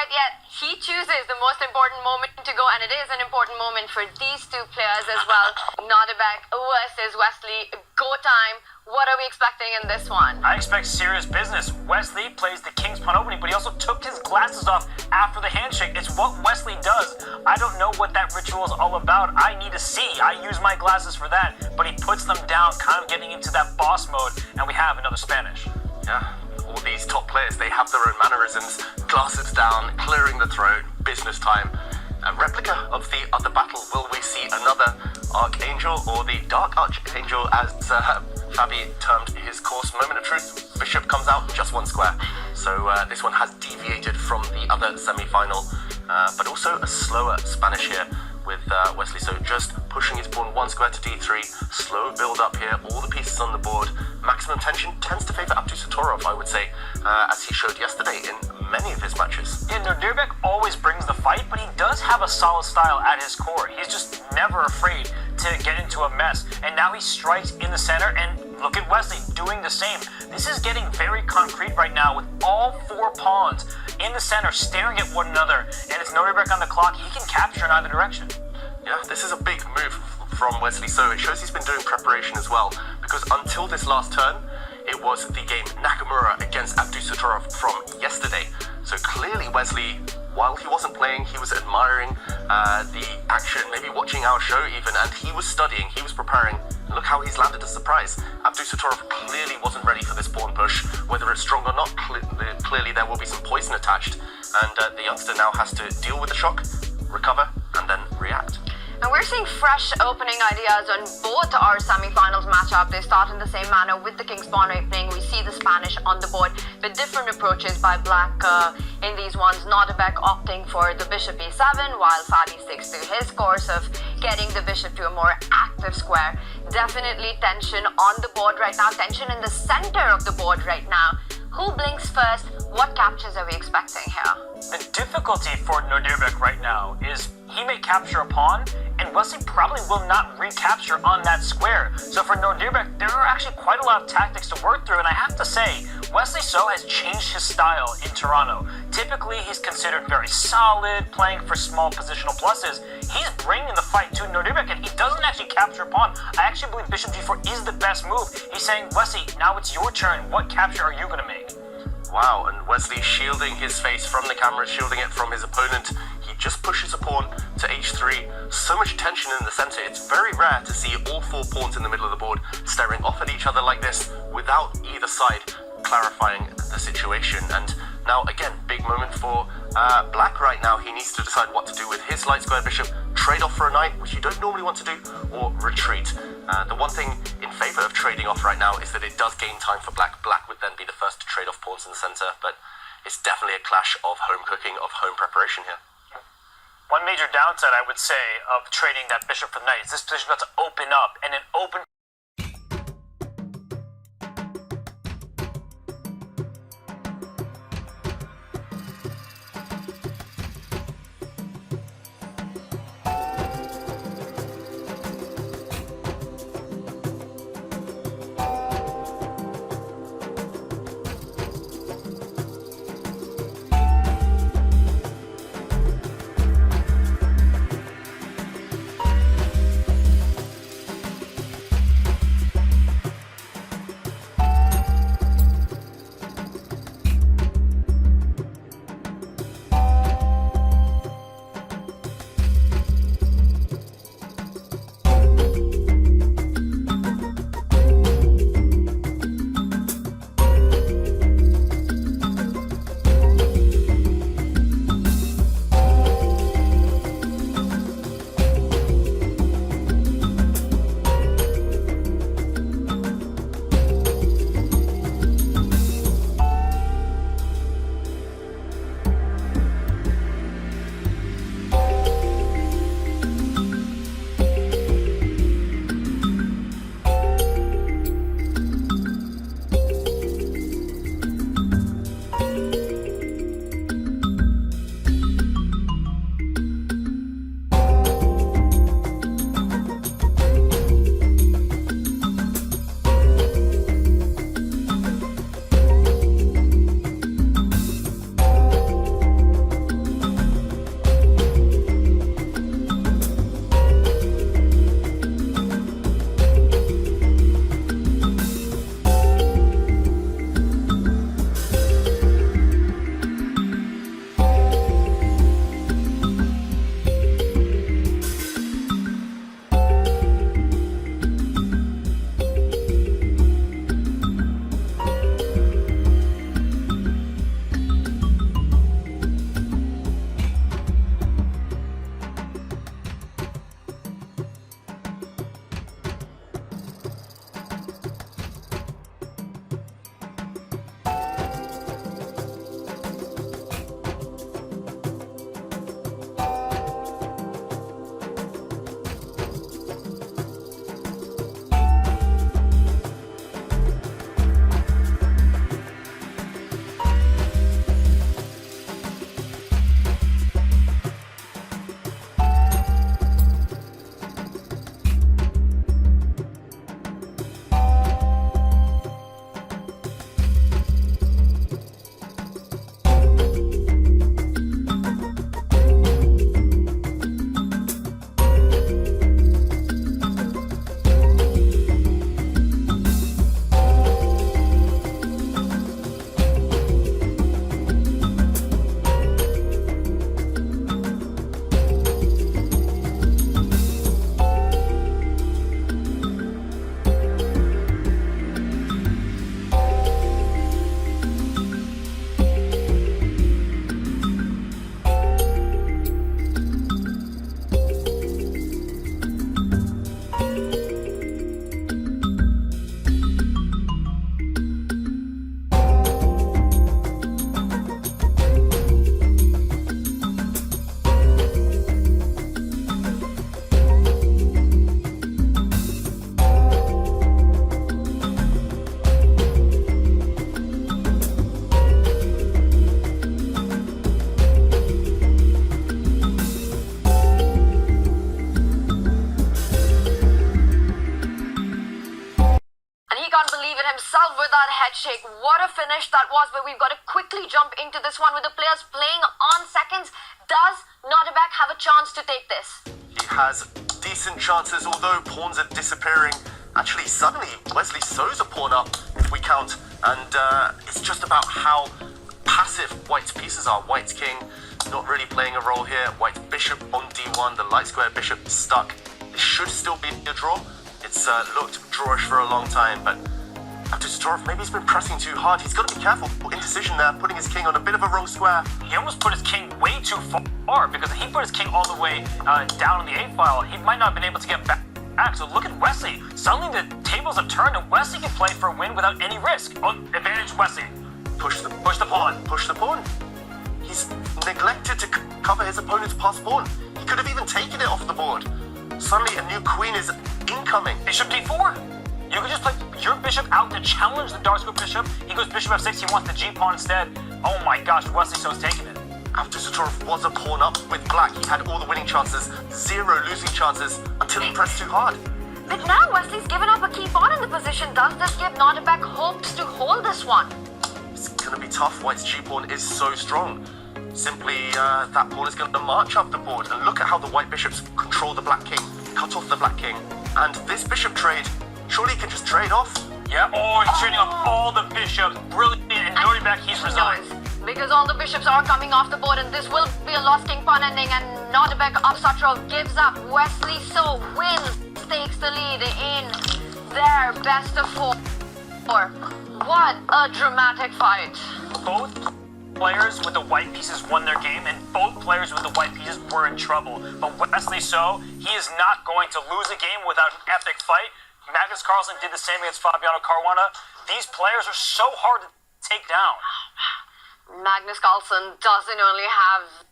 quite yet. He chooses the most important moment to go, and it is an important moment for these two players as well. Nodirbek versus Wesley. Go time. What are we expecting in this one? I expect serious business. Wesley plays the king's pawn opening, but he also took his glasses off after the handshake. It's what Wesley does. I don't know what that ritual is all about. I need to see. I use my glasses for that, but he puts them down, kind of getting into that boss mode, and we have another Spanish. Yeah, all these top players, they have their own mannerisms. Glasses down, clearing the throat, business time. A replica of the other battle. Will we see another Archangel, or the Dark Archangel, as Fabi termed his course? Moment of truth, Bishop comes out just one square. So this one has deviated from the other semi-final, but also a slower Spanish here with Wesley. So just pushing his pawn one square to d3, slow build up here, all the pieces on the board. Maximum tension tends to favor Abdusattorov, I would say, as he showed yesterday in many of his matches. Yeah, Nodirbek always brings the fight, but he does have a solid style at his core. He's just never afraid to get into a mess. And now he strikes in the center, and look at Wesley doing the same. This is getting very concrete right now with all four pawns in the center staring at one another, and it's Nodirbek on the clock. He can capture in either direction. Yeah, this is a big move from Wesley, so it shows he's been doing preparation as well, because until this last turn, it was the game Nakamura against Abdusattorov from yesterday. So clearly Wesley, while he wasn't playing, he was admiring the action, maybe watching our show even, and he was studying, he was preparing. And look how he's landed a surprise. Abdusattorov clearly wasn't ready for this pawn push. Whether it's strong or not, clearly there will be some poison attached, and the youngster now has to deal with the shock, recover, and then react. And we're seeing fresh opening ideas on both our semi-finals matchup. They start in the same manner with the king's pawn opening. We see the Spanish on the board with different approaches by black in these ones. Nodirbek opting for the bishop e7, while Fabi sticks to his course of getting the bishop to a more active square. Definitely tension on the board right now, tension in the center of the board right now. Who blinks first? What captures are we expecting here? The difficulty for Nodirbek right now is he may capture a pawn, and Wesley probably will not recapture on that square. So for Nodirbek, there are actually quite a lot of tactics to work through, and I have to say, Wesley So has changed his style in Toronto. Typically, he's considered very solid, playing for small positional pluses. He's bringing the fight to Nodirbek, and he doesn't actually capture a pawn. I actually believe bishop g4 is the best move. He's saying, Wesley, now it's your turn. What capture are you going to make? Wow, and Wesley shielding his face from the camera, shielding it from his opponent. He just pushes a pawn to h3. So much tension in the center. It's very rare to see all four pawns in the middle of the board staring off at each other like this without either side clarifying the situation. And now, again, big moment for black right now. He needs to decide what to do with his light square bishop, trade off for a knight, which you don't normally want to do, or retreat. The one thing in favor of trading off right now is that it does gain time for black. Black would then be the first to trade off pawns in the center, but it's definitely a clash of home cooking, of home preparation here. One major downside, I would say, of trading that bishop for the knight is this position is about to open up, and an open head shake. What a finish that was, but we've got to quickly jump into this one with the players playing on seconds. Does Nodirbek have a chance to take this? He has decent chances, although pawns are disappearing. Actually, suddenly, Wesley sews a pawn up, if we count, and it's just about how passive White's pieces are. White's king not really playing a role here. White's bishop on d1, the light square bishop stuck. It should still be a draw. It's looked drawish for a long time, but Abdusattorov, maybe he's been pressing too hard. He's got to be careful. Indecision there, putting his king on a bit of a wrong square. He almost put his king way too far, because if he put his king all the way down on the A file, he might not have been able to get back. So look at Wesley. Suddenly the tables have turned and Wesley can play for a win without any risk. Oh, advantage Wesley. Push the pawn. Push the pawn. He's neglected to cover his opponent's passed pawn. He could have even taken it off the board. Suddenly a new queen is incoming. Bishop d4. You could just play your bishop out to challenge the dark square bishop. He goes bishop f6, he wants the g pawn instead. Oh my gosh, Wesley So's taking it. Abdusattorov was a pawn up with black. He had all the winning chances, 0 losing chances until he pressed too hard. But now Wesley's given up a key pawn in the position. Does this give Nodirbek hopes to hold this one? It's going to be tough. White's g-pawn is so strong. Simply, that pawn is going to march up the board. And look at how the white bishops control the black king, cut off the black king. And this bishop trade, surely he can just trade off. Yeah, he's trading off all the bishops. Brilliant. And Nodirbek, he's resigned. Because all the bishops are coming off the board and this will be a lost king pawn ending, and Nodirbek Abdusattorov gives up. Wesley So wins, takes the lead in their best of 4. What a dramatic fight. Both players with the white pieces won their game, and both players with the white pieces were in trouble. But Wesley So, he is not going to lose a game without an epic fight. Magnus Carlsen did the same against Fabiano Caruana. These players are so hard to take down. Magnus Carlsen doesn't only have